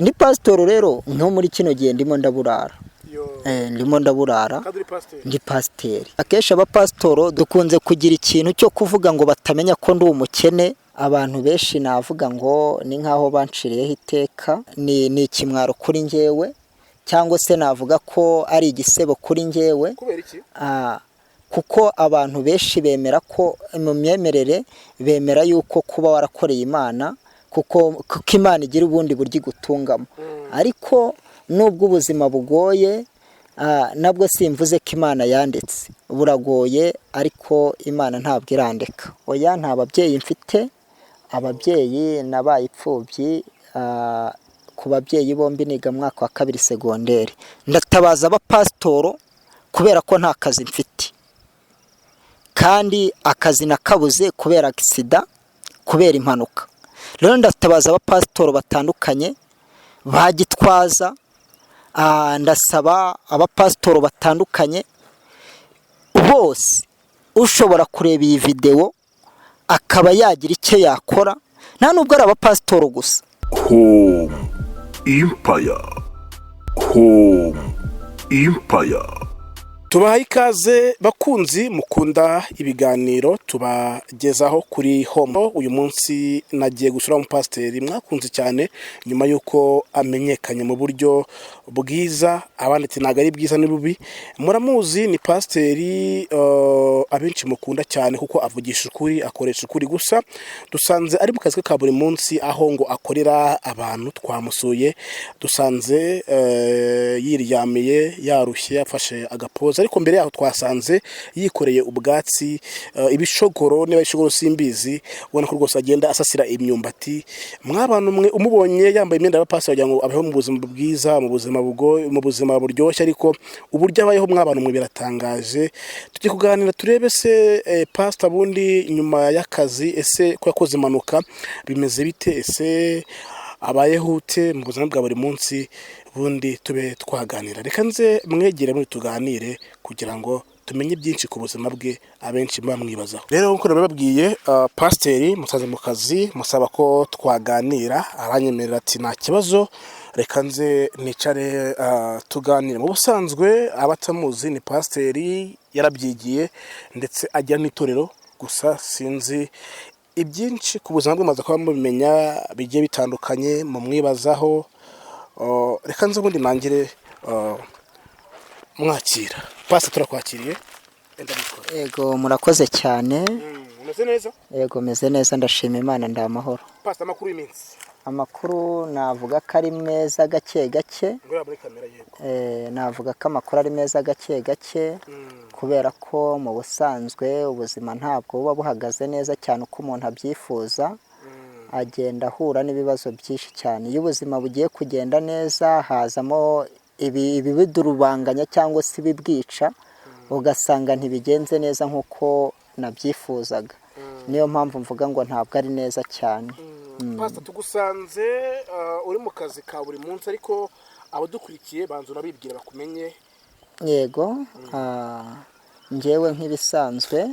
Ndi pasitoro rero nko muri kino gihe ndimo ndaburara. Ndimo ndaburara. Ndi pasiteri. Akenshi abapasitoro dukunze kugira ikintu cyo kuvuga ngo batamenya ko ndi umukene. Abantu benshi navuga ngo ni nkaho banciriyeho iteka, ni ikimwaro kuri njyewe, cyangwa se navuga ko ari igisebo kuri njyewe. Kubera iki? Kuko abantu benshi bemera ko mu myemerere bemera yuko kuba warakoreye Imana kuko Imana igira ubundi buryo igutungamo. Ariko nubwo ubuzima bugoye, nabwo simvuze ko Imana yanditse. Buragoye ariko Imana ntabwo irandeka. Oya, nta babyeyi mfite. Ababyeyi nabaye ipfubyi, ku babyeyi bombi niga mu mwaka wa 2 segonderi. Ndatabaza abapasitoro kubera ko nta kazi mfite, kandi akazi nakabuze kubera accident, kubera impanuka. Rero ndatabaza abapasitoro batandukanye bagitwaza, ndasaba abapasitoro batandukanye bose ushobora kureba iyi video akaba yagira icyo yakora, nta nubwo ari abapasitoro gusa. Home Empire. Tubahaye ikaze bakunzi mukunda ibiganiro tubagezaho kuri Home. Uyu munsi nagiye gusura umupasiteri mwakunze cyane nyuma yuko amenyekanye mu buryo bwiza, abanditse ntago ari bwiza ni bubi. Muramuzi, ni pasiteri abenshi mukunda cyane kuko avugisha ukuri, akoresha ukuri. Gusa dusanze ari mu kazi ka buri munsi aho ngo akorera abantu. Twamusuye dusanze yiryamiye yarushye, yafashe agapoza, ariko mbere yaho twasanze yikoreye ubwatsi, ibishogoro, niba ishogoro simbizi, ubona ko rwose agenda asasira imyumbati. Mwabantu mwe umubonye yambaye imyenda y'abapasiteri kugira ngo abeho mu buzima bwiza, mu buzima buryoshye, ariko uburyo abayeho mwabantu mwe biratangaje. Tujye kuganira turebe se pastor bundi nyuma y'akazi, ese ko yakoze impanuka bimeze bite, ese abayehute mu buzima bwa buri munsi, bundi tube twaganira. Reka nze mwegere muri tuganire kugira ngo tumenye byinshi ku buzima bwe abenshi bamwibazaho. Rero nkuko nababwiye, pasiteri musaze mu kazi, musaba ko twaganira, aranyemerera ati nta kibazo, reka nze nicare tuganire. Mu busanzwe abatamuzi, ni pasiteri yarabyigiye ndetse ajya n'itorero, gusa sinzi ibyinshi ku buzima bwe maze kuba mubimenya bigiye bitandukanye mu mwibazaho. Reka nze ubundi nangire mwakira. Pastor turakwakiriye. Yego, murakoze cyane. Umeze neza? Yego, meze neza, ndashima Imana, ndamahoro. Pastor, amakuru y'iminsi? Amakuru navuga ko ari meza gake gake. Ngora muri kamera yego. Navuga ko amakuru ari meza gake gake, kubera ko mu busanzwe ubuzima ntabwo buba buhagaze neza cyane uko umuntu abyifuza. Agenda ahura n'ibibazo byinshi cyane. Iyo ubuzima bugiye kugenda neza, hazamo ibidurubanganya cyangwa se ibibwica, ugasanga ntibigenze neza nk'uko nabyifuzaga. Niyo mpamvu mvuga ngo ntabwo ari neza cyane. Pastor, tugusanze uri mu kazi ka buri munsi, ariko abadukurikiye banzu nabibwira bakumenye. Yego, njyewe nk'ibisanzwe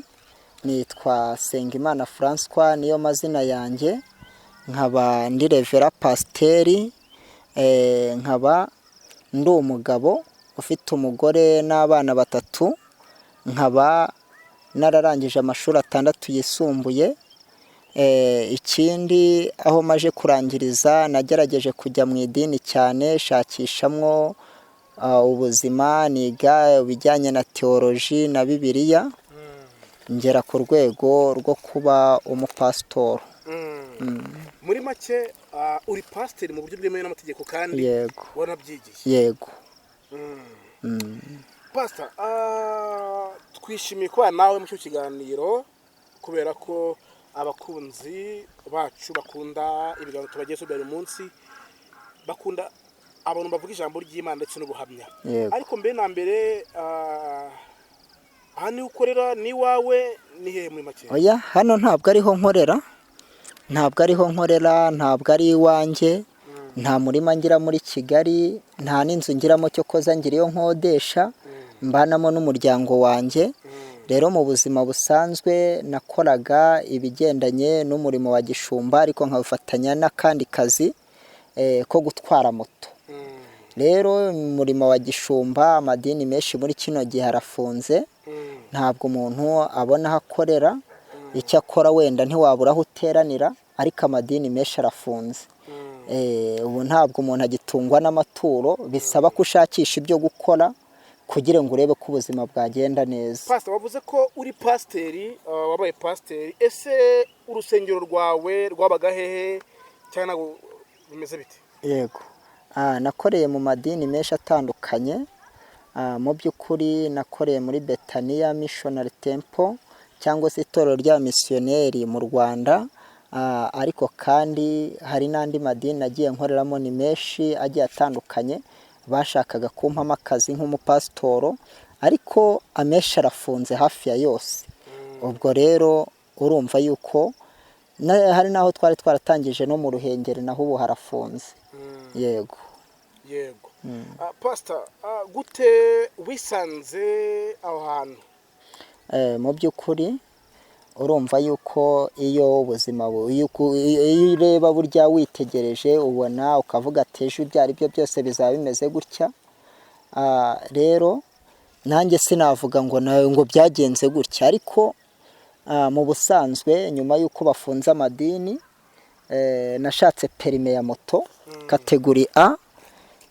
nitwa Sengimana François, niyo mazina yanjye. Nkaba ndi revera pasiteri, nkaba ndi umugabo ufite umugore n'abana 3, nkaba nararangije amashuri 6 yisumbuye. Ikindi aho maje kurangiriza nagerageje kujya mu idini cyane, shakishamwo ubuzima, niga ibijyanye na theology na Bibiliya, ngera ku rwego rwo kuba umupasitoro. Muri make uri pasiteri mu buryo bwemewe n'amategeko kandi wanabyigiye. Yego. Pastor, twishimiye kuba nawe mu cyo kiganiro, kubera ko abakunzi bacu bakunda ibiganiro tubagezaho buri munsi, bakunda abantu bavuga ijambo ry'Imana ndetse n'ubuhamya. Ariko mbere na mbere, hano ukorera ni wawe ni hehe muri make? Oya, hano ntabwo ariho nkorera, ntabwo ari iwanjye, nta murima ngira muri Kigali, nta n'inzu ngiramo cyo koza ngira iyo nkodesha, mbanamo n'umuryango wanjye. Rero mu buzima busanzwe nakoraga ibigendanye n'umurimo wa gishumba, ariko nkabifatanya n'akandi kazi ko gutwara moto. Rero umurimo wa gishumba amadini menshi muri kino gihe arafunze, ntabwo umuntu abona aho akorera, icyo akora wenda ntiwabura aho uteranira, ariko amadini menshi arafunze. Ubu ntabwo umuntu agitungwa n'amaturo, bisaba ko ushakisha ibyo gukora kugira ngo urebe ko ubuzima bwagenda neza. Pastor, wavuze ko uri pasiteri, wabaye pasiteri, ese urusengero rwawe rwabaga hehe cyangwa bimeze bite? Yego, nakoreye mu madini menshi atandukanye. Mu by'ukuri nakoreye muri Betania Missionary Temple cyangwa se itorero rya misiyoneri mu Rwanda, ariko kandi hari n'andi madini nagiye nkoreramo ni menshi agiye atandukanye, bashakaga kumpamo akazi nk'umupasitoro, ariko amenshi arafunze hafi ya yose. Ubwo rero urumva yuko hari n'aho twari twaratangije no mu Ruhengeri naho ubu harafunze. Yego. Pastor, gute wisanze aho hantu? Mu by'ukuri urumva yuko iyo ubuzima iyo ureba burya witegereje ubona ukavuga ati ejo ibyo ari byo byose bizaba bimeze gutya. Rero nanjye sinavuga ngo byagenze gutya, ariko mu busanzwe nyuma y'uko bafunze amadini, nashatse perime ya moto kategori A,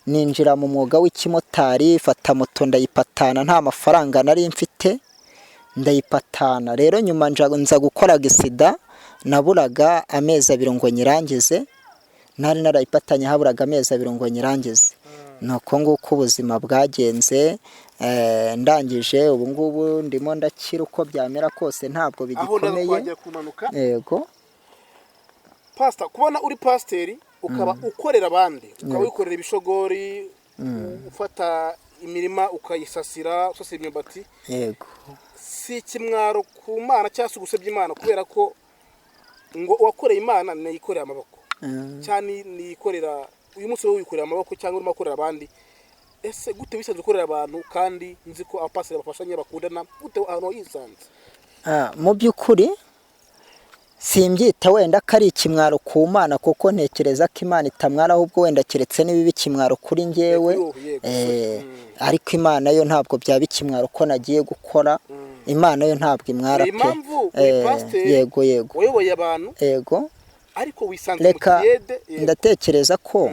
ninjira mu mwuga w'ikimotari, fata moto ndayipatana, nta mafaranga nari mfite, ndayipatana. Rero nyuma nza gukora gisida, naburaga amezi 2 ngo nyirangize, nari narayipatanye haburaga amezi 2 ngo nyirangize. Nuko nguko ubuzima bwagenze, ndangije ubu ngubu ndimo ndakira uko byamera kose, ntabwo bigikomeye. Yego. Pastor, kubona uri pasiteri ukaba ukorera abandi, ukaba wikorera ibishogori, ufata imirima ukayisasira, usasira imyumbati. Yego. Si ikimwaro ku Mana cyangwa se gusebya Imana, kubera ko ngo uwakoreye Imana niyikorera amaboko, cyane niyikorera uyu munsi wowe wikorera amaboko cyangwa urimo gukorera abandi. Ese gute wisanze ukorera abantu kandi nzi ko abapasiteri bafashanye bakundana, gute ahantu yisanze? Mu by'ukuri simbyita wenda ko ari ikimwaro ku Mana, kuko ntekereza ko Imana itamwara, ahubwo wenda keretse nibibi ikimwaro kuri njyewe. Ariko Imana yo ntabwo byaba ikimwaro ko nagiye gukora. Imana yo ntabwo imwara pe. Yego. Uyoboye abantu. Yego. Ariko wisanze mu kiyede. Ndatekereza ko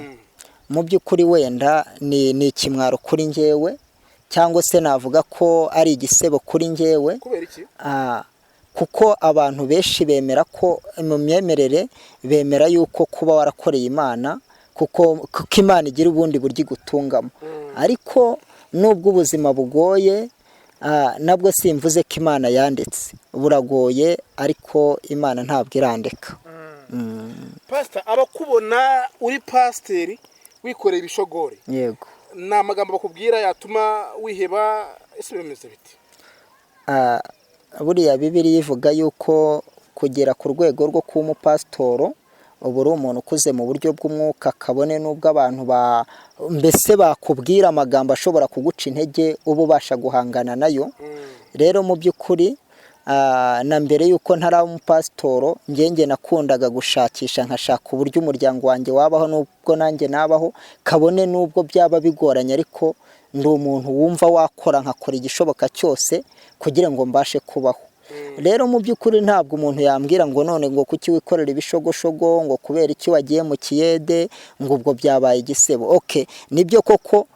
mu by'ukuri wenda ni ikimwaro kuri njyewe, cyangwa se navuga ko ari igisebo kuri njyewe. Kubera iki? Kuko abantu benshi bemera ko mu myemerere bemera yuko kuba warakoreye Imana, kuko Imana igira ubundi buryo igutungamo. Ariko nubwo ubuzima bugoye, nabwo simvuze ko Imana yanditse, buragoye ariko Imana ntabwo irandeka. Pastor, abakubona uri pasiteri wikoreye ibishogori, yego, ni amagambo bakubwira yatuma wiheba, ese bimeze bite? Buriya Bibiliya ivuga yuko kugera ku rwego rwo kuba umupasitoro ubu uri umuntu ukuze mu buryo bw'umwuka, kabone n'ubwo abantu mbese bakubwira amagambo ashobora kuguca intege uba ubasha guhangana nayo. Rero mu by'ukuri na mbere yuko ntari umupasitoro, njye nakundaga gushakisha nkashaka uburyo umuryango wanjye wabaho n'ubwo nanjye nabaho, kabone n'ubwo byaba bigoranye, ariko ndi umuntu wumva wakora nkakora igishoboka cyose kugira ngo mbashe kubaho. Rero mu by'ukuri ntabwo umuntu yambwira ngo none ngo kuki wikorera ibishogoshogo, ngo kubera iki wagiye mu kiyede, ngo ubwo byabaye igisebo. Nibyo koko,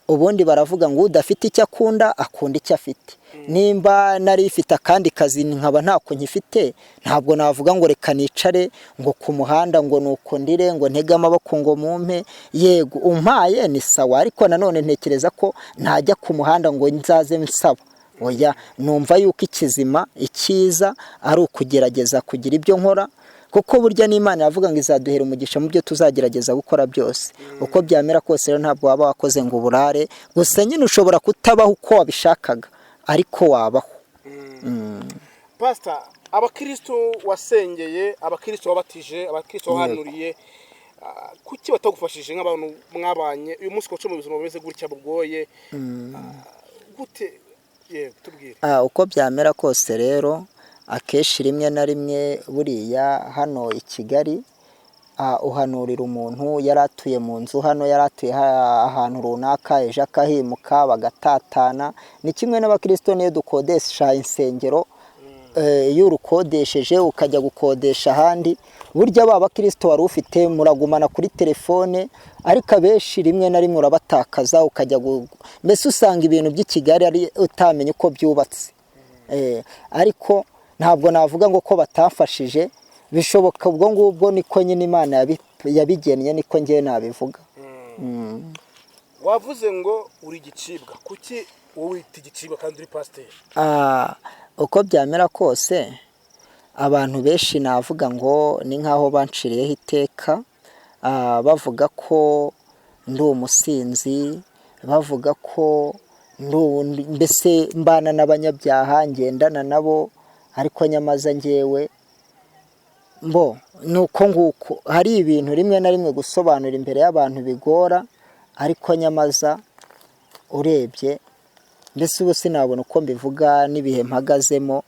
ubundi baravuga ngo udafite icyo akunda icyo afite. Nimba nari ifite akandi kazi nkaba ntako nkifite, ntabwo navuga ngo reka nicare ngo ku muhanda ngo nuko ndire ngo ntege amaboko ngo mumpe. Yego, umpaye ni sawa, ariko nanone ntekereza ko ntajya ku muhanda ngo nzaze nsaba. Oya, numva yuko ikizima icyiza ari ukugerageza kugira ibyo nkora, kuko burya n'Imana yavuga ngo izaduhera umugisha mu byo tuzagerageza gukora byose. Uko byamera kose rero ntabwo waba wakoze ngo uburare, gusa nyine ushobora kutabaho uko wabishakaga, ariko wabaho. Pastor, abakristo wasengeye, abakristo wabatije, abakristo wahanuriye, kuki batagufashije nk'abantu mwabanye uyu munsi ko mu buzima bumeze gutya bugoye, gute? Tubwire. Uko byamera kose rero, akeshi rimwe na rimwe buriya hano i Kigali uhanurira umuntu yari atuye mu nzu hano, yari atuye ahantu runaka, ejo akahimuka bagatatana. Ni kimwe n'abakristo niyo dukodesha insengero, iyo urukodesheje ukajya gukodesha ahandi, burya ba bakristo wari ufite muragumana kuri telefone, ariko abenshi rimwe na rimwe urabatakaza ukajya mbese usanga ibintu by'i Kigali ari utamenya uko byubatse. Ariko ntabwo navuga ngo ko batafashije, bishoboka ubwo ngubwo niko nyine Imana yabigennye, niko ngewe nabivuga. Wavuze ngo uri igicibwa, kuki wowe wita igicibwa kandi uri pasiteri? Uko byamera kose abantu benshi navuga ngo ni nk'aho banciriyeho iteka, bavuga ko ndi umusinzi, bavuga ko mbese mbana n'abanyabyaha, ngendana nabo, ariko nyamaza ngewe nuko nguko. Hari ibintu rimwe na rimwe gusobanura imbere y'abantu bigora, ariko nyamaza urebye mbese ubu sinabona uko mbivuga n'ibihe mpagazemo.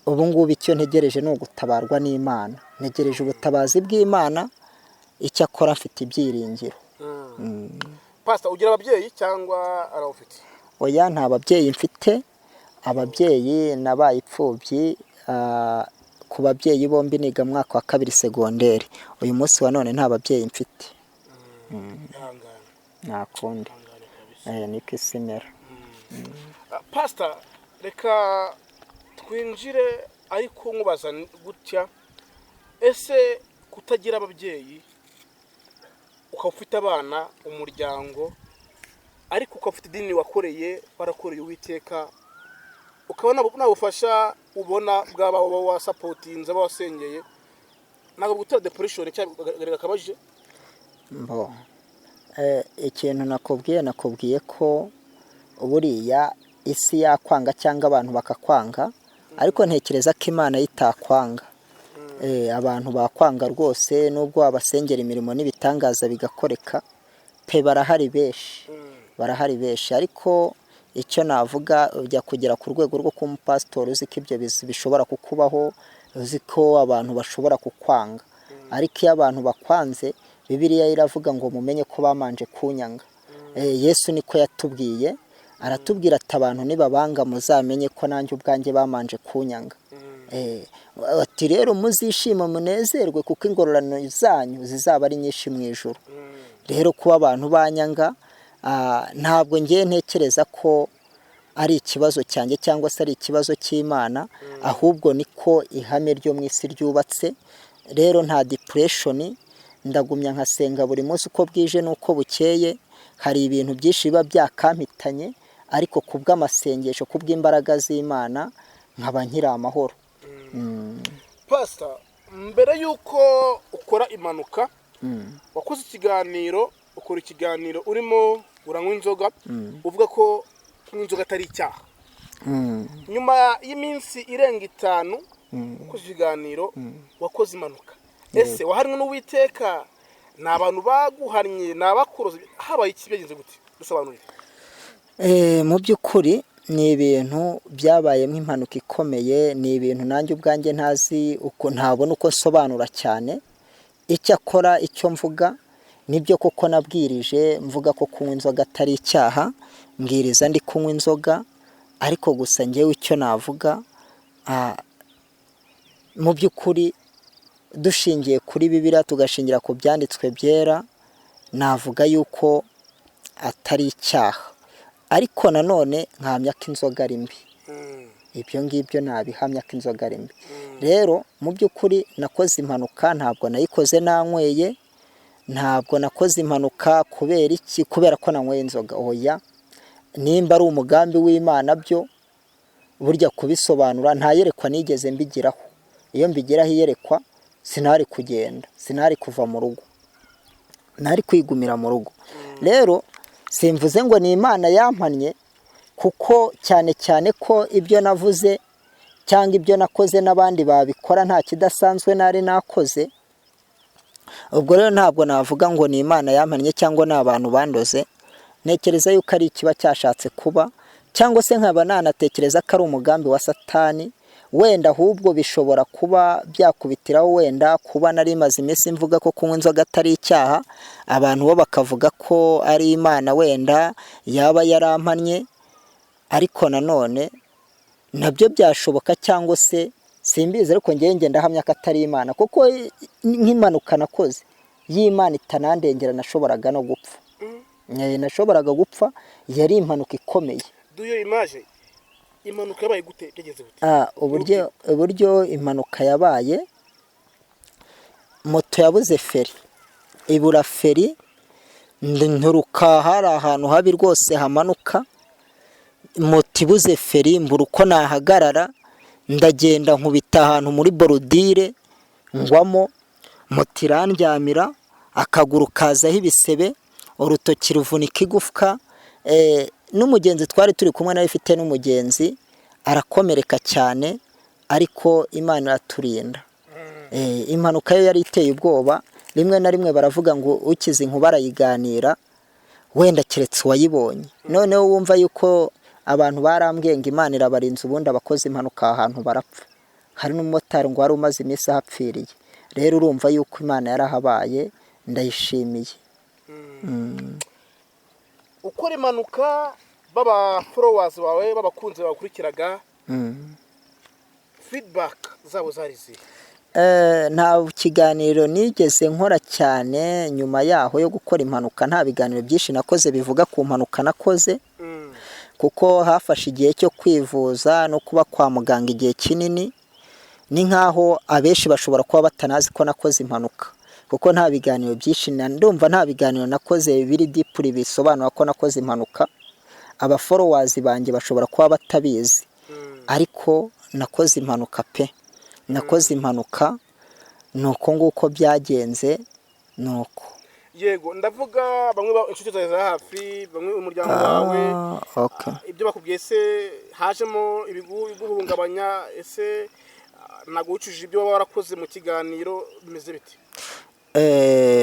Ubu ngubu icyo ntegereje ni ugutabarwa n'Imana, ntegereje ubutabazi bw'Imana, icyo akora mfite ibyiringiro. Pastor, ugira ababyeyi cyangwa arabufite? Oya, nta babyeyi mfite. Ababyeyi nabaye imfubyi, ku babyeyi bombi niga mu mwaka wa 2 segonderi. Uyu munsi wa none nta babyeyi mfite. Nakundi niko isimera. Pastor, reka twinjire ariko nkubaza gutya, ese kutagira ababyeyi ukaba ufite abana, umuryango, ariko ukaba ufite idini warakoreye Uwiteka, ukabona nabufasha ubona bwaba wasapotinze wasengeye, ntabwo gutera depression cyangwa akabaje? Ikintu nakubwiye ko buriya isi yakwanga cyangwa abantu bakakwanga, ariko ntekereza ko Imana yitakwanga. Abantu bakwanga rwose, nubwo abasengera imirimo n'ibitangaza bigakoreka pe, barahari benshi. Ariko icyo navuga, ujya kugera ku rwego rwo kuba umupasitori uzi ko ibyo bishobora kukubaho, uzi ko abantu bashobora kukwanga. Ariko iyo abantu bakwanze, Bibiliya iravuga ngo mumenye ko bamanje kunyanga. Yesu niko yatubwiye, aratubwira ati abantu nibabanga muzamenye ko nanjye ubwanjye bamanje kunyanga. Ati rero muzishima munezerwe kuko ingororano zanyu zizaba ari nyinshi mu ijuru. Rero kuba abantu banyanga, ntabwo ngiye ntekereza ko ari ikibazo cyanjye cyangwa se ari ikibazo cy'Imana, ahubwo niko ihame ryo mu isi ryubatse. Rero nta depression, ndagumya nkasenga buri munsi uko bwije n'uko bukeye. Hari ibintu byinshi biba byakampitanye, ariko kubw'amasengesho, kubw'imbaraga z'Imana, nkaba nkiri amahoro. Pastor, mbere yuko ukora impanuka, wakoze ukora ikiganiro urimo uranywa inzoga, uvuga ko kunywa inzoga atari icyaha. Nyuma y'iminsi irenga 5 ukoze ikiganiro, wakoze impanuka. Ese wahanwe n'Uwiteka? Ni abantu baguhannye, ni abakuroze? Habaye ikibagenze gute? Dusobanurire. Mu by'ukuri ni ibintu byabayemo impanuka ikomeye, ni ibintu nanjye ubwanjye ntazi uko ntabona uko nsobanura cyane. Icyo akora, icyo mvuga nibyo koko nabwirije, mvuga ko kunywa inzoga atari icyaha, mbwiriza ndi kunywa inzoga. Ariko gusa ngewe icyo navuga, mu by'ukuri dushingiye kuri Bibiliya tugashingira ku byanditswe byera, navuga yuko atari icyaha. Ariko nanone nkahamya ko inzoga ari mbi. Ibyo ngibyo nabihamya ko inzoga ari mbi. Rero mu by'ukuri nakoze impanuka, ntabwo nayikoze nanyweye, ntabwo nakoze impanuka kubera iki? Kubera ko nanyweye inzoga. Oya, nimba ari umugambi w'Imana byo burya kubisobanura ntayerekwa nigeze mbigiraho. Iyo mbigiraho iyerekwa sinari kugenda, sinari kuva mu rugo, nari kwigumira mu rugo. Rero simvuze ngo ni Imana yampannye, kuko cyane cyane ko ibyo navuze cyangwa ibyo nakoze n'abandi babikora nta kidasanzwe nari nakoze. Ubwo rero ntabwo navuga ngo ni Imana yampannye cyangwa ni abantu bandoze. Ntekereza yuko ari ikiba cyashatse kuba, cyangwa se nkaba nanatekereza ko ari umugambi wa Satani wenda ahubwo bishobora kuba byakubitiraho wenda kuba nari maze iminsi mvuga ko kunywa inzoga atari icyaha, abantu bo bakavuga ko ari Imana wenda yaba yarampannye, ariko nanone nabyo byashoboka cyangwa se simbizi, ariko njye ndahamya ko atari Imana, kuko nk'impanuka nakoze y'Imana itanandengera nashoboraga no gupfa. Nashoboraga gupfa, yari impanuka ikomeye. duyo image impanuka yabaye gute byageze gute? Uburyo impanuka yabaye, moto yabuze feri, ibura feri, nturuka hari ahantu habi rwose hamanuka, moto ibuze feri, mbura uko nahagarara, ndagenda nkubita ahantu muri borudire ngwamo, moto irandyamira, akaguru kazaho ibisebe, urutoki ruvunika igufwa, n'umugenzi twari turi kumwe nawe ifite n'umugenzi arakomereka cyane, ariko Imana iraturinda. Impanuka yo yari iteye ubwoba, rimwe na rimwe baravuga ngo ukize inkuba arayiganira, wenda keretse uwayibonye. Noneho wumva yuko abantu barambwiye ngo Imana irabarinze, ubundi abakoze impanuka ahantu barapfa. Hari n'umumotari ngo wari umaze iminsi ahapfiriye. Rero urumva yuko Imana yarahabaye, ndayishimiye. Ukora impanuka baba followers bawe babakunze bakurikiraga, feedback zabo zari zihe? Nta kiganiro nigeze nkora cyane nyuma yaho yo gukora impanuka, nta biganiro byinshi nakoze bivuga ku mpanuka nakoze, kuko hafashe igihe cyo kwivuza no kuba kwa muganga igihe kinini. Ni nkaho abenshi bashobora kuba batanazi ko nakoze impanuka, kuko nta biganiro byinshi, ndumva nta biganiro nakoze biri deeply bisobanura ko nakoze impanuka. Aba followers banjye bashobora kuba batabizi, ariko nakoze impanuka pe, nakoze impanuka, nuko nguko byagenze nuko. Yego, ndavuga bamwe inshuti zawe za hafi, bamwe umuryango wawe, ibyo bakubwiye se hajemo ibiguhungabanya, ese nagucuje ibyo waba warakoze mu kiganiro bimeze biti?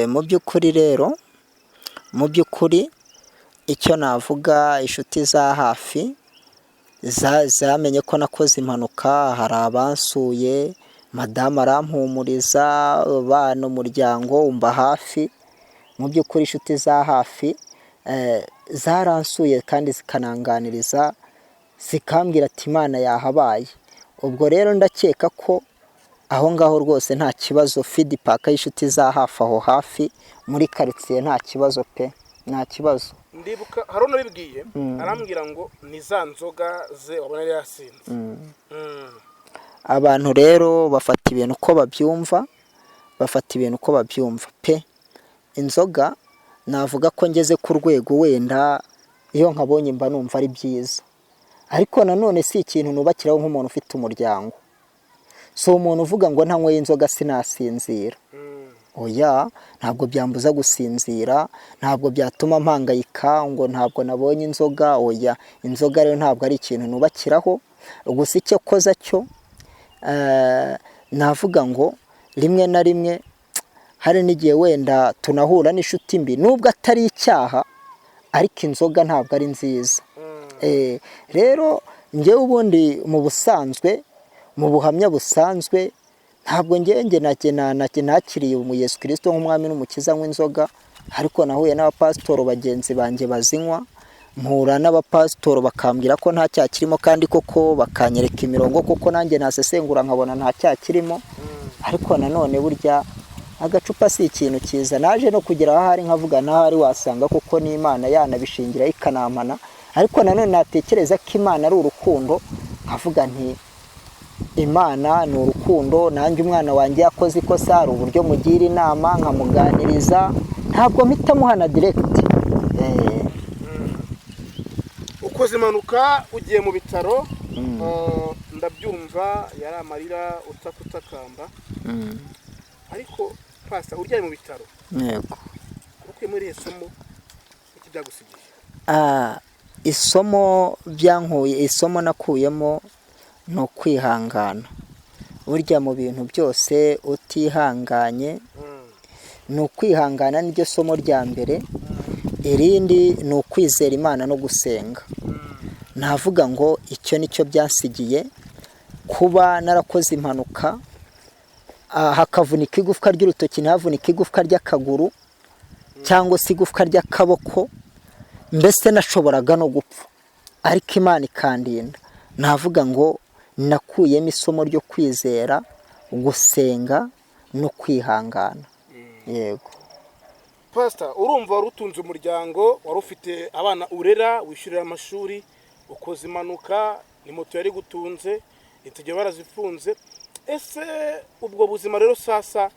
Mu by'ukuri rero, mu by'ukuri icyo navuga, inshuti za hafi zamenye ko nakoze impanuka, hari abansuye, madamu arampumuriza, bana umuryango umba hafi. Mu by'ukuri inshuti za hafi zaransuye kandi zikananganiriza, zikambwira ati Imana yahabaye. Ubwo rero ndakeka ko aho ngaho rwose nta kibazo, feedback y'inshuti za hafi aho hafi muri quartier nta kibazo pe, nta kibazo. Ndibuka haro nabibwiye, arambwira ngo ni za nzoga ze wabona yari yasinze. Abantu rero bafata ibintu uko babyumva, pe. Inzoga navuga ko ngeze ku rwego wenda iyo nkabonye mba numva ari byiza, ariko nanone si ikintu nubakiraho nk'umuntu ufite umuryango. So umuntu uvuga ngo ntanyweye inzoga sinasinzira, oya, ntabwo byambuza gusinzira, ntabwo byatuma mpangayika ngo ntabwo nabonye inzoga, oya. Inzoga rero ntabwo ari ikintu nubakiraho. Gusa icyo koza cyo navuga ngo rimwe na rimwe hari n'igihe wenda tunahura n'inshuti mbi, nubwo atari icyaha, ariko inzoga ntabwo ari nziza. Rero njyewe ubundi mu busanzwe, mu buhamya busanzwe, ntabwo njye nakiriye Yesu Kristo nk'umwami n'umukiza w'inzoga, ariko nahuye n'abapasitoro bagenzi banjye bazinywa, mpura n'abapasitoro bakambwira ko nta cyaha kirimo, kandi koko bakanyereka imirongo, kuko nanjye nasesengura nkabona nta cyaha kirimo. Ariko nanone burya agacupa si ikintu cyiza. Naje no kugera aho hari nkavuga n'ahari wasanga kuko n'Imana yanabishingiraho ikanampana, ariko nanone natekereza ko Imana ari urukundo, nkavuga nti Imana ni urukundo, nanjye umwana wanjye yakoze ikosa, hari uburyo mugira inama nkamuganiriza, ntabwo mpita muhana direct. Ukoze impanuka ugiye mu bitaro, ndabyumva yari amarira utakutakamba, ariko pasta uryaye mu bitaro. Yego. Ukuye muri isomo iki byagusigiye? Isomo nakuyemo ni ukwihangana. Burya mu bintu byose utihanganye, ni ukwihangana, niryo somo rya mbere. Irindi ni ukwizera Imana no gusenga. Navuga ngo icyo nicyo byasigiye, kuba narakoze impanuka hakavunika igufwa ry'urutoki ntihavunika igufwa ry'akaguru cyangwa se igufwa ry'akaboko, mbese nashoboraga no gupfa, ariko Imana ikandinda. Navuga ngo nakuyemo isomo ryo kwizera, gusenga no kwihangana. Yego. Pastor, urumva wari utunze umuryango, wari ufite abana urera, wishyurira amashuri, ukoze impanuka, ni moto yari gutunze, intege barazifunze. Ese ubwo buzima rero sasa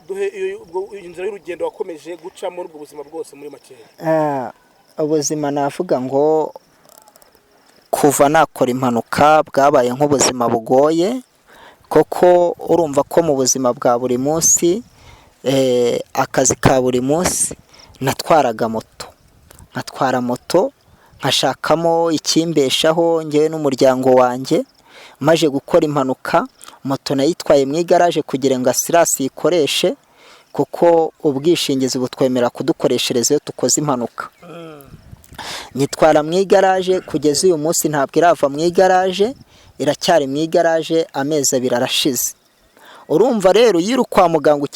duhe inzira y'urugendo wakomeje guca muri ubwo buzima bwose muri makeya? Ubuzima navuga ngo kuva nakora impanuka bwabaye nk'ubuzima bugoye, koko urumva ko mu buzima bwa buri munsi akazi ka buri munsi natwaraga moto, nkatwara moto nkashakamo ikimbeshaho ngewe n'umuryango wanjye. Maje gukora impanuka, moto nayitwaye mu igaraje kugira ngo asirasi yikoreshe, kuko ubwishingizi butwemera kudukoreshereza iyo tukoze impanuka. Nyitwara mu igaraje kugeza uyu munsi ntabwo irava mu igaraje, iracyari mu igaraje, amezi 2 arashize. Urumva rero iyo uri kwa muganga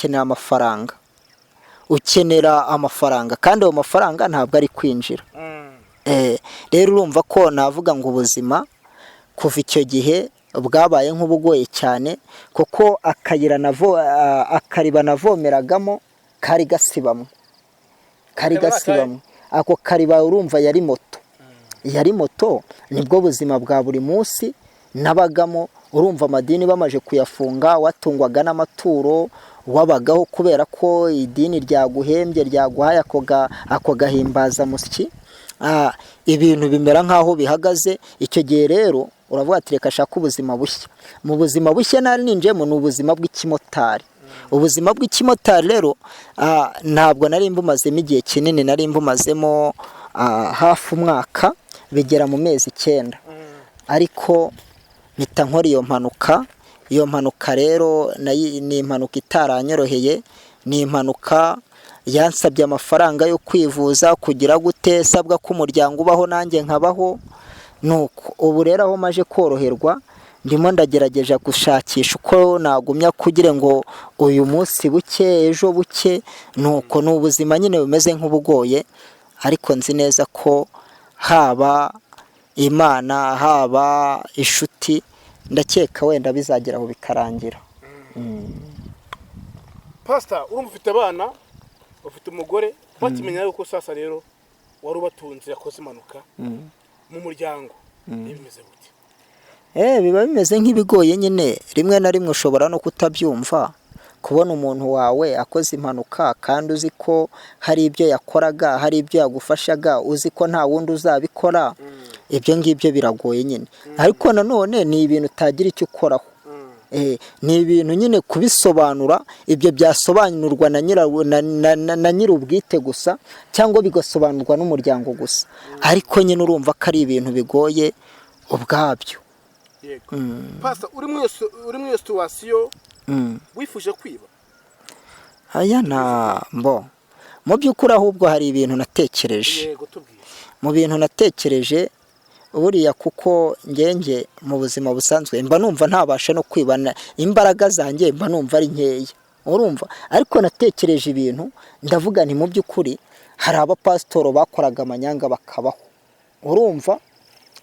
ukenera amafaranga kandi ayo mafaranga ntabwo ari kwinjira. Rero urumva ko navuga ngo ubuzima kuva icyo gihe bwabaye nk'ubugoye cyane, kuko akariba navomeragamo kari gasibamwe. Ako kariba urumva yari moto, nibwo buzima bwa buri munsi nabagamo. Urumva amadini bamaje kuyafunga, watungwaga n'amaturo, wabagaho kubera ko idini ryaguhembye, ryaguhaye ako gahimbaza musyi, ibintu bimera nkaho bihagaze. Icyo gihe rero uravuga ati reka shaka ubuzima bushya. Mu buzima bushya nari ninjemo ni ubuzima bw'ikimotari. Ubuzima bw'ikimotari rero ntabwo nari mbumazemo igihe kinini, nari mbumazemo hafi umwaka, bigera mu mezi 9. Ariko mpita nkora iyo mpanuka rero ni impanuka itaranyoroheye, ni impanuka yansabye amafaranga yo kwivuza, kugira gute, sabwa ko umuryango ubaho nanjye nkabaho. Nuko ubu rero aho maje koroherwa, ndimo ndagerageje gushakisha uko nagumya kugira ngo uyu munsi buke ejo buke. Nuko n'ubuzima nyine bumeze nk'ubugoye, ariko nzi neza ko haba Imana haba inshuti, ndakeka wenda bizageraho bikarangira. Pastor, urumva ufite abana, ufite umugore, bakimenya yuko sasa rero wari ubatunze yakoze impanuka mu muryango, bimeze gute? Biba bimeze nk'ibigoye nyine. Rimwe na rimwe ushobora no kutabyumva, kubona umuntu wawe akoze impanuka kandi uzi ko hari ibyo yakoraga, hari ibyo yagufashaga, uzi ko nta wundi uzabikora. Ibyo ngibyo biragoye nyine, ariko nanone ni ibintu utagira icyo ukoraho. Ni ibintu nyine kubisobanura, ibyo byasobanurwa na nyir'ubwite gusa, cyangwa bigasobanurwa n'umuryango gusa, ariko nyine urumva ko ari ibintu bigoye ubwabyo. Pastor, uri mu iyo situwasiyo wifuje kwiba? Mu by'ukuri ahubwo hari ibintu natekereje. Mu bintu natekereje buriya, kuko ngenge mu buzima busanzwe mba numva ntabasha no kwibana, imbaraga zanjye mba numva ari nkeya, urumva. Ariko natekereje ibintu, ndavuga nti mu by'ukuri hari abapasitoro bakoraga amanyanga bakabaho, urumva,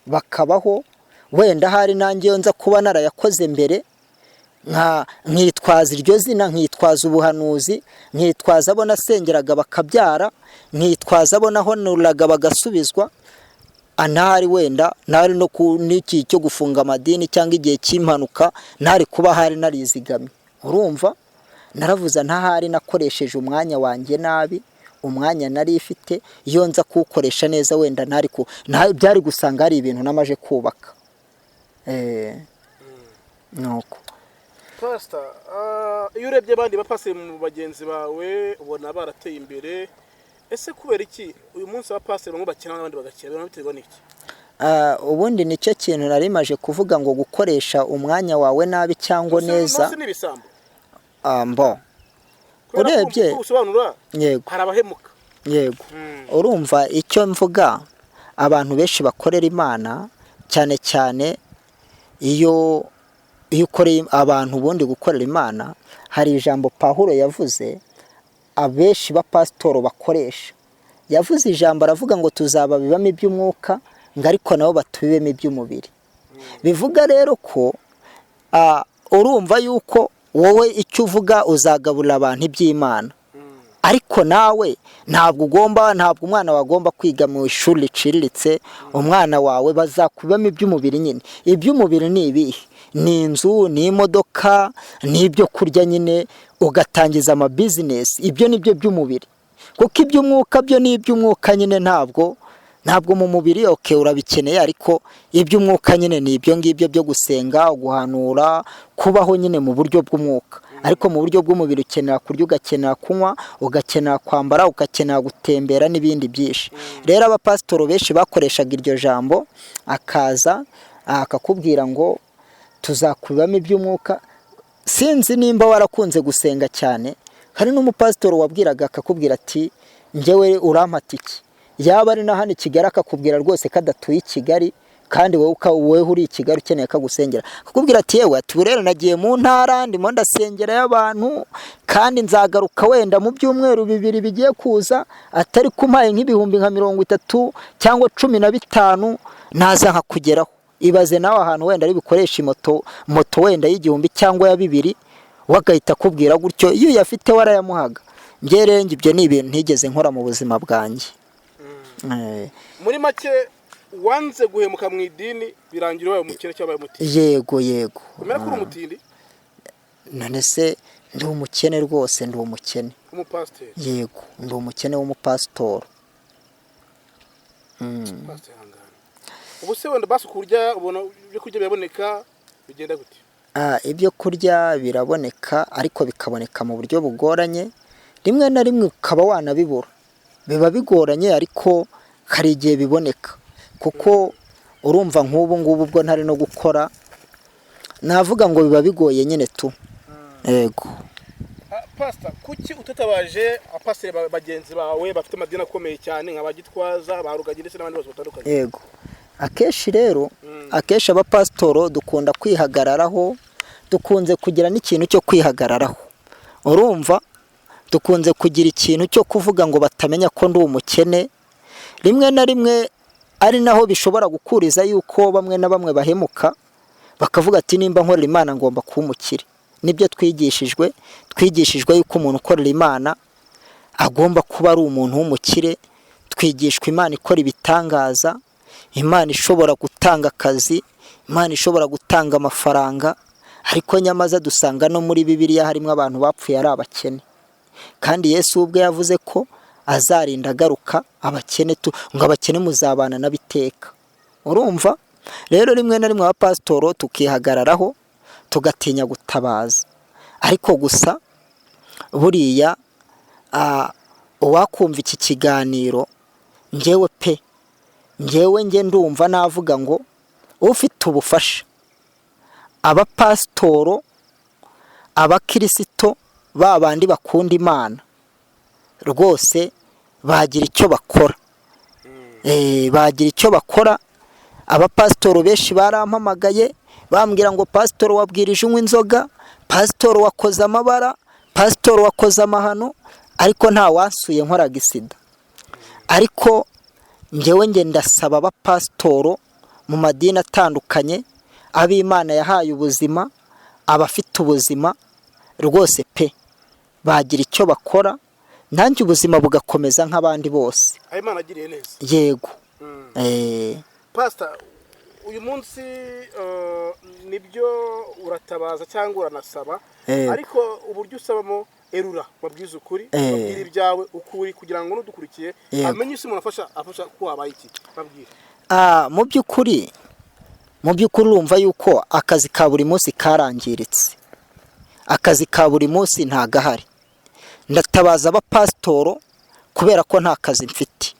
bakabaho. Wenda hari nanjye yo nza kuba narayakoze mbere, nkitwaza iryo zina, nkitwaza ubuhanuzi, nkitwaza abo nasengeraga bakabyara, nkitwaza abo nahonuraga bagasubizwa. Anari wenda nari no n'iki cyo gufunga amadini cyangwa igihe cy'impanuka nari kuba hari narizigamye, urumva. Naravuza ntahari nakoresheje umwanya wanjye nabi, umwanya nari ifite iyo nza kuwukoresha neza, wenda byari gusanga hari ibintu namaje kubaka. Nuko Pastor, iyo urebye abandi bapasiteri mu bagenzi bawe ubona barateye imbere, ese kubera iki uyu munsi abapasiteri bamwe bakina n'abandi bagakira, biterwa n'iki? Ubundi nicyo kintu nari maje kuvuga ngo gukoresha umwanya wawe nabi cyangwa neza. Urebye yego, hari abahemuka. Yego. Urumva icyo mvuga, abantu benshi bakorera Imana cyane cyane iyo ukoreye abantu ubundi gukorera Imana, hari ijambo Pawulo yavuze abenshi b'apasitoro bakoresha. Yavuze ijambo aravuga ngo tuzababibamo iby'umwuka ngo ariko nabo batubibemo iby'umubiri. Bivuga rero ko urumva yuko wowe icyo uvuga uzagaburira abantu iby'Imana, ariko nawe ntabwo umwana wagomba kwiga mu ishuri riciriritse. Umwana wawe bazakubamo iby'umubiri nyine. Iby'umubiri ni ibihe? Ni inzu, ni imodoka, ni ibyo kurya nyine, ugatangiza amabizinesi. Ibyo ni byo by'umubiri, kuko iby'umwuka byo ni iby'umwuka nyine. Ntabwo mu mubiri urabikeneye, ariko iby'umwuka nyine ni ibyo ngibyo byo gusenga, guhanura, kubaho nyine mu buryo bw'umwuka. Ariko mu buryo bw'umubiri ukenera kurya, ugakenera kunywa, ugakenera kwambara, ugakenera gutembera n'ibindi byinshi. Rero abapasitoro benshi bakoreshaga iryo jambo, akaza akakubwira ngo tuzakubibamo iby'umwuka. Sinzi nimba warakunze gusenga cyane, hari n'umupasitoro wabwiraga akakubwira ati njyewe urampata iki? Yaba ari na hano i Kigali akakubwira rwose ko adatuye i Kigali, kandi wowe uri i Kigali ukeneye ko agusengera. Akakubwira ati yewe ati rero nagiye mu ntara ndimo ndasengera y'abantu, kandi nzagaruka wenda mu byumweru 2 bigiye kuza, atari kumpaye nk'ibihumbi nka 30 cyangwa 15 naza nkakugeraho. Ibaze nawe ahantu wenda ari bikoresha moto wenda y'igihumbi cyangwa ya 2, wagahita akubwira gutyo. Iyo uyafite warayamuhaga. Njye rero ibyo ni ibintu ntigeze nkora mu buzima bwanjye. Muri make wanze guhemuka mu idini birangira wabaye umukene cyangwa umutindi? Yego. Umera ko uri umutindi? None se ndi umukene rwose, ndi umukene. Umupasiteri? Yego, ndi umukene w'umupasitoro. Pasiteri angana. Ubu se wenda basi kurya ubona ibyo kurya biraboneka bigenda gute? Ibyo kurya biraboneka, ariko bikaboneka mu buryo bugoranye. Rimwe na rimwe ukaba wanabibura. Biba bigoranye, ariko hari igihe biboneka. Kuko urumva nk'ubu ngubu ubwo ntari no gukora, navuga ngo biba bigoye nyine tu. Yego. Pastor, kuki utatabaje apasiteri bagenzi bawe bafite amadini akomeye cyane nk'abagitwaza, barugagi ndetse n'abandi bose batandukanye? Yego. Akenshi rero, akenshi abapasitoro dukunda kwihagararaho, dukunze kugira n'ikintu cyo kwihagararaho. Urumva dukunze kugira ikintu cyo kuvuga ngo batamenya ko ndi umukene. Rimwe na rimwe ari naho bishobora gukuriza yuko bamwe na bamwe bahemuka, bakavuga ati nimba nkorera Imana ngomba kuba umukire. Nibyo twigishijwe yuko umuntu ukorera Imana agomba kuba ari umuntu w'umukire. Twigishwa Imana ikora ibitangaza, Imana ishobora gutanga akazi, Imana ishobora gutanga amafaranga, ariko nyamaza dusanga no muri Bibiliya harimo abantu bapfuye ari abakene. Kandi Yesu ubwe yavuze ko azarinda agaruka abakene ngo abakene muzabana n'abiteka. Urumva rero rimwe na rimwe abapasitoro tukihagararaho, tugatinya gutabaza. Ariko gusa buriya uwakumva iki kiganiro, njyewe ndumva navuga ngo ufite ubufasha, abapasitoro, abakirisito babandi bakunda Imana rwose bagira icyo bakora. Bagira icyo bakora. Abapasitoro benshi barampamagaye bambwira ngo pasitoro wabwirije unywa inzoga, pasitoro wakoze amabara, pasitoro wakoze amahano, ariko nta wansuye nkoraga isida. Ariko njyewe ndasaba abapasitoro mu madini atandukanye, ab'Imana yahaye ubuzima, abafite ubuzima rwose pe, bagira icyo bakora, nanjye ubuzima bugakomeza nk'abandi bose. Imana agiriye neza. Yego. Pastor, uyu munsi nibyo uratabaza cyangwa uranasaba, ariko uburyo usabamo erura, wabwiza ukuri, wabwira ibyawe ukuri, kugira ngo n'udukurikiye amenye isi umuntu afasha ko wabaye iki. Babwira. Mu by'ukuri urumva yuko akazi ka buri munsi karangiritse. Akazi ka buri munsi ntagahari. Ndatabaza abapasitoro kubera ko nta kazi mfite,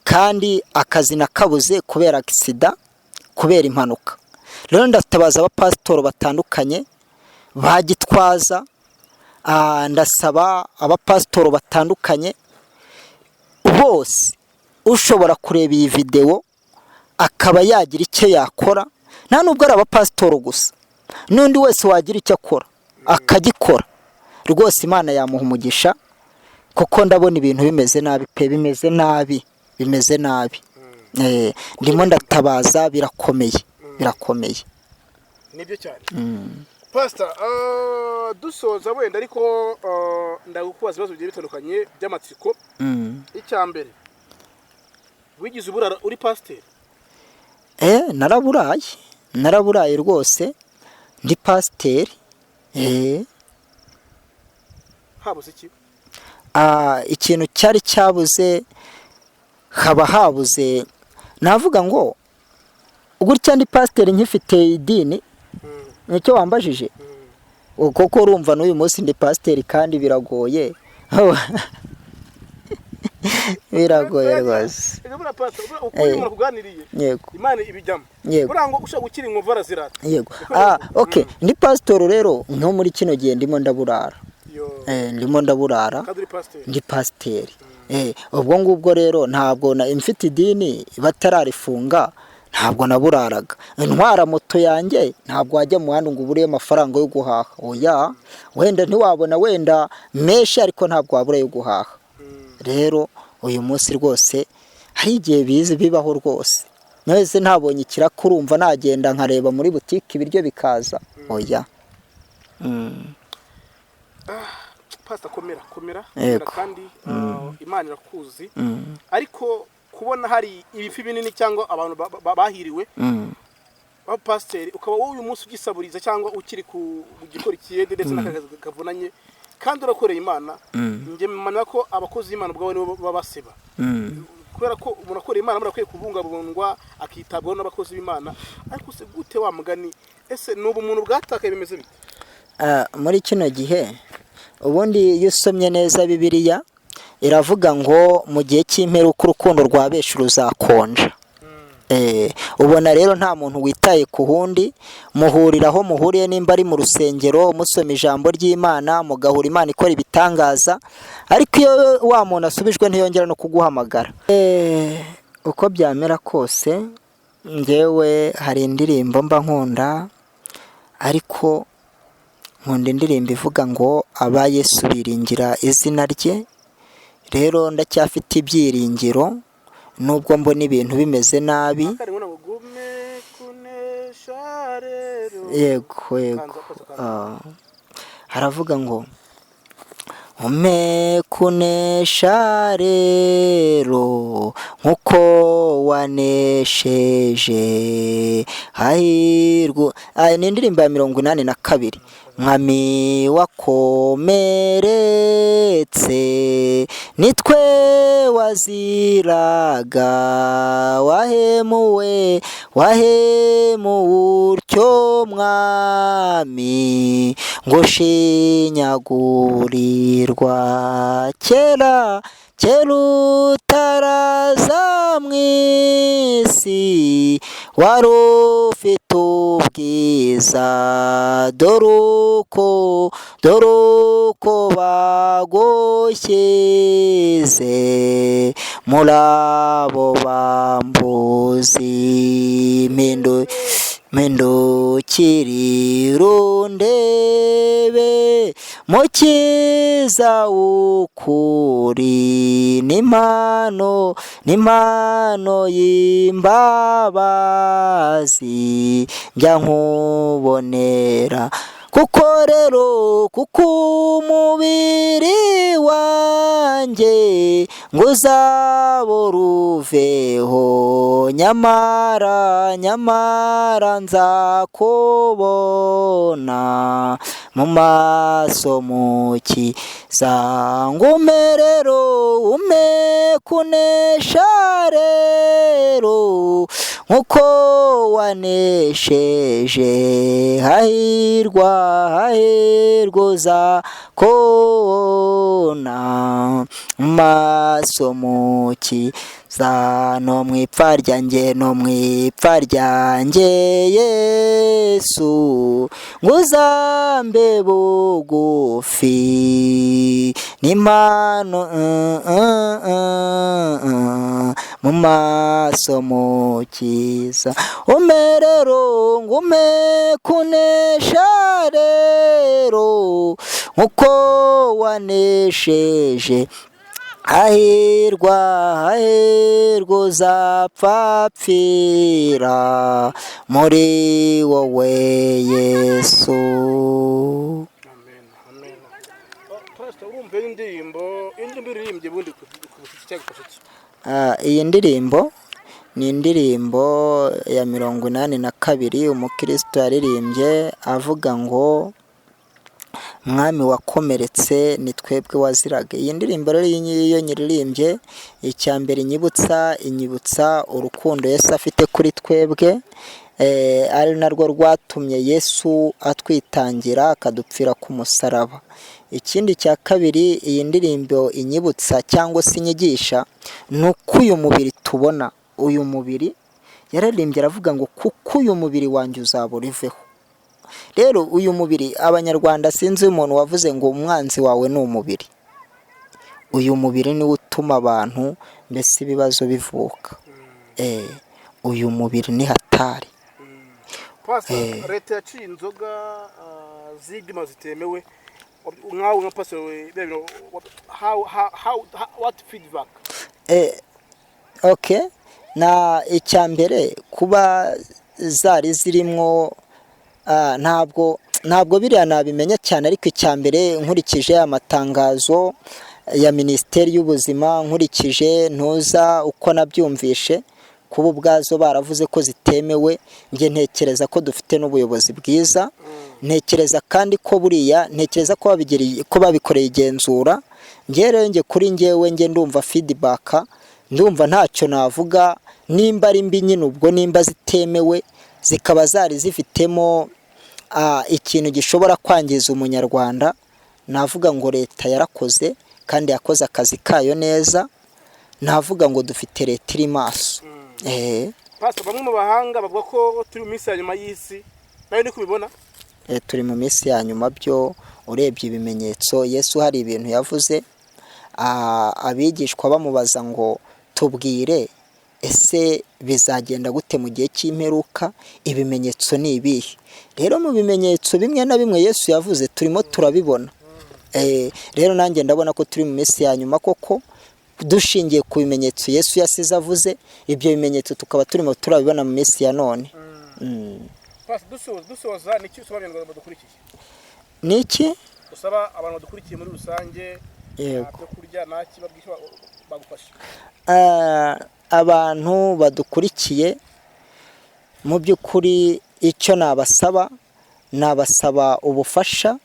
kandi akazi nakabuze kubera accident, kubera impanuka. Rero ndatabaza abapasitoro batandukanye bagitwaza, ndasaba abapasitoro batandukanye bose ushobora kureba iyi video akaba yagira icyo yakora, nta nubwo ari abapasitoro gusa, n'undi wese wagira icyo akora akagikora rwose Imana yamuha umugisha, kuko ndabona ibintu bimeze nabi pe, bimeze nabi. Ndimo ndatabaza, birakomeye. nibyo cyane. Pastor, dusoza wenda ariko ndagukubaza ibibazo bigiye bitandukanye by'amatsiko. Icya mbere, wigize uburara uri pasiteri? Naraburaye rwose, ndi pasiteri. Habuze iki? Ikintu cyari cyabuze, haba habuze, navuga ngo gutya ndi pasiteri nkifite idini, nicyo wambajije. Koko urumva n'uyu munsi ndi pasiteri kandi biragoye. Biragoye rwose. Yego. Imana ibijyamo. Kurango ushaka gukira inkovu arazirata. Yego. Okay, ndi pasitoro rero, nko muri kino gihe ndimo ndaburara. Ndi pasiteri. Ubwo ngubwo rero ntabwo mfite idini batararifunga, ntabwo naburaraga. Ntwara moto yanjye, ntabwo wajya mu handi ngo ubure amafaranga yo guhaha. Oya, wenda ntiwabona wenda menshi, ariko ntabwo wabura yo guhaha. Rero uyu munsi rwose hari igihe bibaho rwose. Nese ntabonye ikiraka, urumva nagenda nkareba muri butike ibiryo bikaza. Oya. Pastor, komera kandi Imana irakuzi. Ariko kubona hari ibifi binini cyangwa abantu bahiriwe ba pasiteri, ukaba wowe uyu munsi ugisaburiza cyangwa ukiri ku gikora ikiyede ndetse n'akavunanye, kandi urakoreye Imana. Nge mana ko abakozi b'Imana ubwo nibo babaseba, kubera ko umuntu akoreye Imana murakwiye kubungabungwa akitabwaho n'abakozi b'Imana. Ariko se gute wa mugani, ese n'ubu umuntu bwatakaye bimeze bite? Muri kino gihe ubundi iyo usomye neza Bibiliya iravuga ngo mu gihe cy'imperuka urukundo rwa benshi ruzakonja. Ubona rero nta muntu witaye ku hundi, muhuriraho muhuriye, nimba ari mu rusengero musoma ijambo ry'Imana, mugahura Imana ikora ibitangaza, ariko iyo wa muntu asubijwe ntiyongera no kuguhamagara. Uko byamera kose, njyewe hari indirimbo mba nkunda, ariko nkunda indirimbo ivuga ngo aba Yesu biringira izina rye. Rero ndacyafite ibyiringiro nubwo mbona ibintu bimeze nabi. Yego. Haravuga ngo ume kunesha rero nkuko wanesheje, hahirwa. Ni indirimbo ya 82. Mwami wakomeretse, nitwe waziraga, wahemuwe utyo mwami, ngo shinyagurirwa kera utaraza mw'isi, wari ufite ubwiza, dore uko bagushyize muri abo bambuzi. mpindukirira undebe, mukiza w'ukuri, n'impano y'imbabazi njya nkubonera. kuko umubiri wanjye ngo uzabora uveho, nyamara nzakubona mu maso mukiza. ngume rero ume kunesha rero nkuko wanesheje, hahirwa uzakubona mu maso mukiza. no mu ipfa ryanjye Yesu, nguzambe bugufi, n'impano mu mu maso mukiza, umerero ngume kunesha rero nkuko wanesheje, hahirwa uzapfa pfira muri wowe Yesu. urumva indirimbo iririmbye bundi ku iyi ndirimbo ni indirimbo ya 82 umukristo yaririmbye avuga ngo mwami wakomeretse ni twebwe waziraga. Iyi ndirimbo rero iyo nyiririmbye icyambere inyibutsa urukundo Yesu afite kuri twebwe, ari narwo rwatumye Yesu atwitangira akadupfira ku musaraba. Ikindi cya kabiri iyi ndirimbo inyibutsa cyangwa se inyigisha nuko uyu mubiri tubona, uyu mubiri yararimbye aravuga ngo kuko uyu mubiri wanjye uzabura iveho. Rero uyu mubiri abanyarwanda sinzi umuntu wavuze ngo umwanzi wawe ni umubiri. Uyu mubiri niwo utuma abantu mbese ibibazo bivuka. Uyu mubiri ni hatari. Leta yaciye inzoga z'ibyuma zitemewe, nkawe nka pastor what feedback? Okay, na icyambere kuba zari zirimo ntabwo biriya nabimenya cyane, ariko icyambere nkurikije amatangazo ya Minisiteri y'Ubuzima, nkurikije ntuza uko nabyumvishe, kuba ubwazo baravuze ko zitemewe, nge ntekereza ko dufite n'ubuyobozi bwiza, ntekereza kandi ko buriya ntekereza ko babikoreye igenzura. Rero nge kuri ngewe ndumva feedback, ndumva ntacyo navuga, nimba ari mbi nyine ubwo nimba zitemewe zikaba zari zifitemo ikintu gishobora kwangiza umunyarwanda, navuga ngo leta yarakoze kandi yakoze akazi kayo neza, navuga ngo dufite leta iri maso. Pastor, bamwe mu bahanga bavuga ko turi mu minsi ya nyuma y'isi, nawe ni kubibona? Turi mu minsi ya nyuma byo, urebye ibimenyetso Yesu hari ibintu yavuze, abigishwa bamubaza ngo tubwire ese bizagenda gute mu gihe cy'imperuka, ibimenyetso ni ibihe? Rero mu bimenyetso bimwe na bimwe Yesu yavuze turimo turabibona. Rero nanjye ndabona ko turi mu minsi ya nyuma koko, dushingiye ku bimenyetso Yesu yasize avuze, ibyo bimenyetso tukaba turimo turabibona mu minsi ya none. Dusoza niki usaba abantu badukurikiye? Niki usaba abantu badukurikiye muri rusange, byo kurya naki babwisha bagufasha? Abantu badukurikiye mu by'ukuri icyo nabasaba ubufasha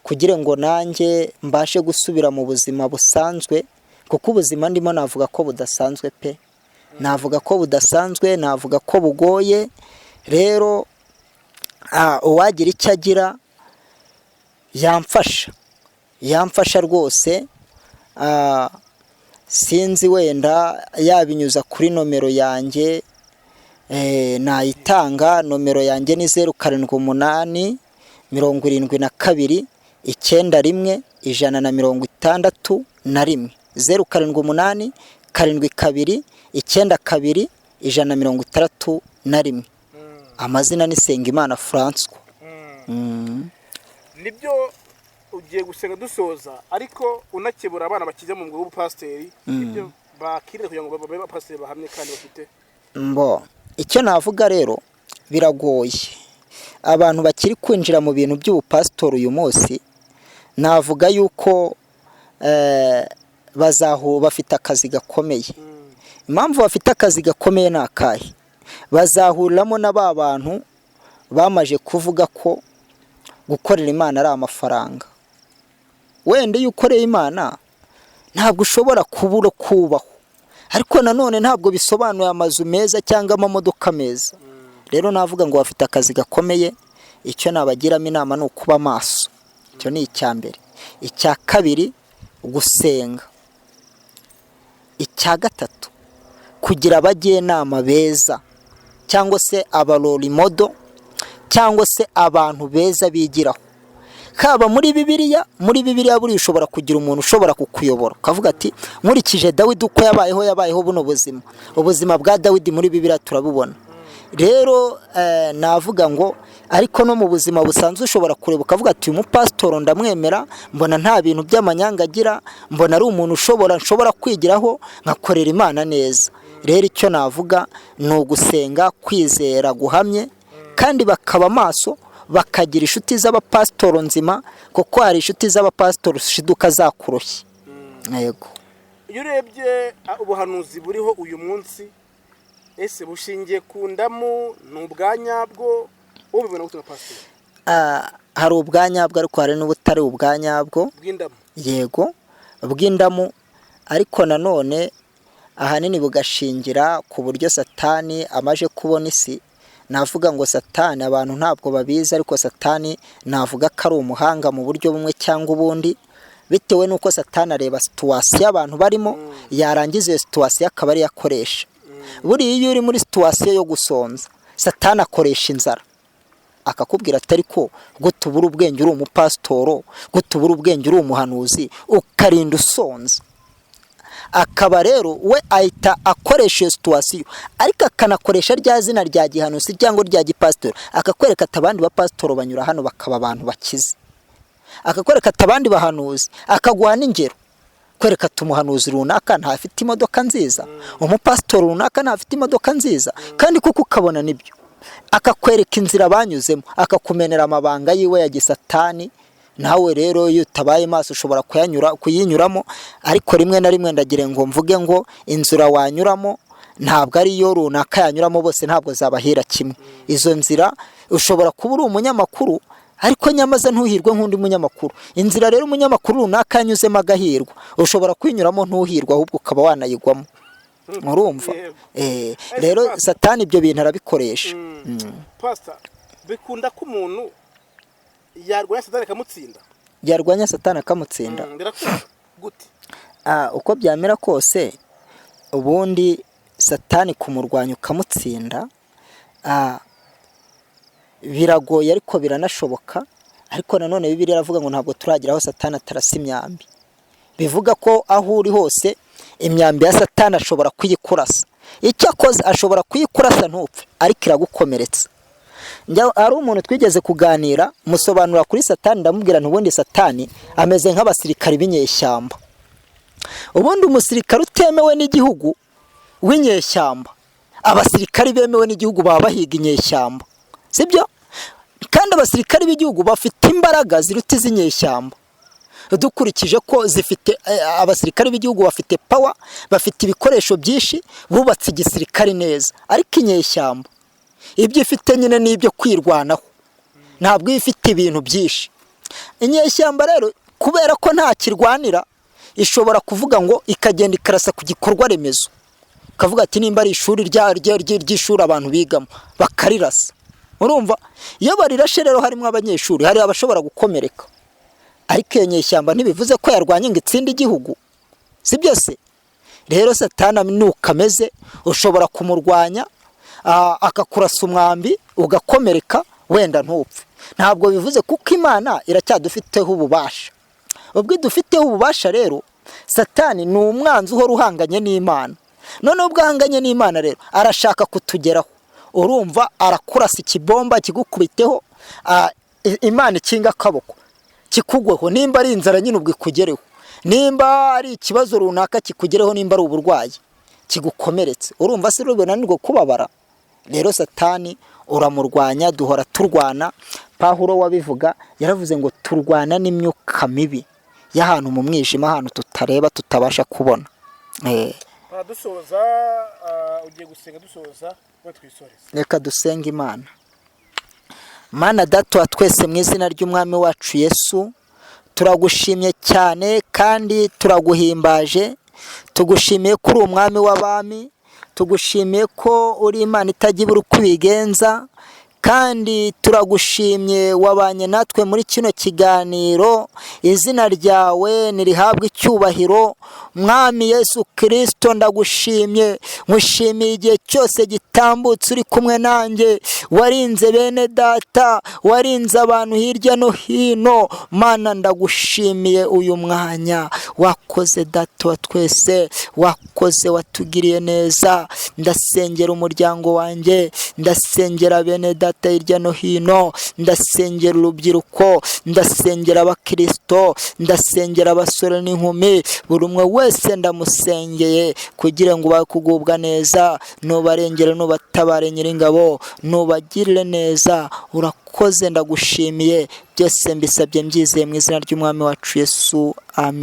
kugira ngo nanjye mbashe gusubira mu buzima busanzwe, kuko ubuzima ndimo navuga ko budasanzwe pe, navuga ko budasanzwe, navuga ko bugoye. Rero uwagira icyo agira yamfasha rwose, sinzi wenda yabinyuza kuri nomero yanjye, nayitanga. Nomero yanjye ni 078 72 91 161, 078 72 92 161. Amazina ni Sengimana Francois. Nibyo ugiye gusenga dusoza, ariko unakebura abana bakize mu mwuga w'ubupasiteri, ibyo bakirira kugira ngo babe abapasiteri bahamye kandi bafite. Icyo navuga rero biragoye abantu bakiri kwinjira mu bintu by'ubupasitori uyu munsi, navuga yuko bafite akazi gakomeye. Impamvu bafite akazi gakomeye ni akahe? Bazahuriramo na ba bantu bamaje kuvuga ko gukorera Imana ari amafaranga. Wenda iyo ukoreye Imana ntabwo ushobora kubura kubaho, ariko nanone ntabwo bisobanuye amazu meza cyangwa amamodoka meza. Rero navuga ngo bafite akazi gakomeye. Icyo nabagiramo inama ni ukuba maso. Icyo ni icyambere. Icya kabiri gusenga. Icya gatatu kugira abajyenama beza, cyangwa se abarori modo, cyangwa se abantu beza bigiraho. kaba muri bibiliya buriya ushobora kugira umuntu ushobora kukuyobora ukavuga ati nkurikije Dawidi uko yabayeho buno ubuzima bwa Dawidi muri bibiliya turabubona. Rero navuga ngo ariko no mu buzima busanzwe ushobora kureba ukavuga ati uyu mupasitoro ndamwemera, mbona nta bintu by'amanyanga agira, mbona ari umuntu nshobora kwigiraho nkakorera Imana neza. Rero icyo navuga ni ugusenga, kwizera guhamye, kandi bakaba maso, bakagira inshuti z'abapasitoro nzima, kuko hari inshuti z'abapasitoro shiduka zakuroshye. Yego. Iyo urebye ubuhanuzi buriho uyu munsi, ese bushingiye ku ndamu, ni ubwanyabwo, ubibona gute pasitoro? Hari ubwanyabwo ariko hari n'ubutari ubwanyabwo. Bw'indamu? Yego, bw'indamu, ariko nanone ahanini bugashingira ku buryo Satani amaje kubona isi. Navuga ngo Satani abantu ntabwo babizi, ariko Satani navuga ko ari umuhanga mu buryo bumwe cyangwa ubundi, bitewe n'uko Satani areba situwasiyo abantu barimo, yarangiza iyo situwasiyo akaba ariyo akoresha. Buriya iyo uri muri situwasiyo yo gusonza, Satani akoresha inzara, akakubwira ati ariko gutubura ubwenge uri umupasitoro, gutubura ubwenge uri umuhanuzi, ukarinda usonza. Akaba rero we ahita akoresha iyo situwasiyo, ariko akanakoresha rya zina rya gihanuzi cyangwa rya gipasitoro, akakwereka ati abandi bapasitoro banyura hano bakaba abantu bakize, akakwereka ati abandi bahanuzi, akaguha n'ingero, kwereka ati umuhanuzi runaka ntafite imodoka nziza, umupasitoro runaka ntafite imodoka nziza, kandi kuko ukabona nibyo. Akakwereka inzira banyuzemo, akakumenera amabanga yiwe ya gisatani. Nawe rero iyo utabaye maso ushobora kuyinyuramo, ariko rimwe na rimwe ndagira ngo mvuge ngo inzira wanyuramo ntabwo ari yo runaka yanyuramo, bose ntabwo zabahira kimwe. Izo nzira ushobora kuba uri umunyamakuru, ariko nyamaze ntuhirwe nk'undi munyamakuru. Inzira rero umunyamakuru runaka yanyuzemo agahirwa, ushobora kwinyuramo ntuhirwa, ahubwo ukaba wanayigwamo. Murumva? Rero Satani ibyo bintu arabikoresha. Pastor, bikunda ko umuntu yarwanya Satani akamutsinda? Yarwanya Satani akamutsinda? Birakunda gute? Uko byamera kose, ubundi Satani kumurwanya ukamutsinda biragoye, ariko biranashoboka. Ariko nanone Bibiliya iravuga ngo ntabwo turageraho Satani atarasa imyambi. Bivuga ko aho uri hose imyambi ya Satani ashobora kuyikurasa. Icyo akoze ashobora kuyikurasa ntupfe, ariko iragukomeretsa. Ari umuntu twigeze kuganira, musobanura kuri Satani, ndamubwira ntubundi Satani ameze nk'abasirikari b'inyeshyamba. Ubundi umusirikare utemewe n'igihugu w'inyeshyamba, abasirikari bemewe n'igihugu baba bahiga inyeshyamba, sibyo? Kandi abasirikari b'igihugu bafite imbaraga ziruta iz'inyeshyamba. Dukurikije ko zifite abasirikari b'igihugu bafite power, bafite ibikoresho byinshi, bubatse igisirikari neza. Ariko inyeshyamba ibyo ifite nyine ni ibyo kwirwanaho, ntabwo ifite ibintu byinshi. Inyeshyamba rero kubera ko nta kirwanira, ishobora kuvuga ngo ikagenda ikarasa ku gikorwa remezo, kavuga ati nimba ari ishuri ry'ishuri abantu bigamo bakarirasa. Urumva? Iyo barirashe rero harimo abanyeshuri, hari abashobora gukomereka. Ariko iyo nyeshyamba ntibivuze ko yarwanye ngo itsinde igihugu, si byose. Rero Satani nukameze ushobora kumurwanya, akakurasa umwambi ugakomereka, wenda ntupfe. Ntabwo bivuze kuko Imana iracyadufiteho ububasha. Ubwo idufiteho ububasha rero, Satani ni umwanzi uhora uhanganye n'Imana. None ubwo ahanganye n'Imana rero arashaka kutugeraho. Urumva? Arakurasa ikibomba kigukubiteho, Imana ikinga akaboko kikugweho. Nimba ari inzara nyine ubwo ikugereho, nimba ari ikibazo runaka kikugereho, nimba ari uburwayi kigukomeretse. Urumva se rero nanirwo kubabara. Rero Satani uramurwanya, duhora turwana. Pawulo wabivuga yaravuze ngo turwana n'imyuka mibi y'ahantu mu mwijima, ahantu tutareba tutabasha kubona. Dusoza, ugiye gusenga, dusoza batwisoreza. Reka dusenga Imana. Mana Data wa twese, mu izina ry'Umwami wacu Yesu, turagushimye cyane kandi turaguhimbaje. Tugushimiye ko uri umwami w'abami, tugushimiye ko uri Imana itagira uko ibigenza, kandi turagushimye wabanye natwe muri kino kiganiro. Izina ryawe nirihabwe icyubahiro. Mwami Yesu Kristo, ndagushimye, nkushimiye igihe cyose gitambutse uri kumwe nanjye. Warinze bene data, warinze abantu hirya no hino. Mana, ndagushimiye uyu mwanya. Wakoze data wa twese, wakoze, watugiriye neza. Ndasengera umuryango wanjye, ndasengera bene data hirya no hino, ndasengera urubyiruko, ndasengera abakristo, ndasengera abasore n'inkumi. Buri umwe wese ndamusengeye kugira ngo bakugubwa neza. Nubarengere, nubatabare Nyiringabo, nubagirire neza. Urakoze, ndagushimiye. Byose mbisabye mbyizeye mu izina ry'Umwami wacu Yesu, amen.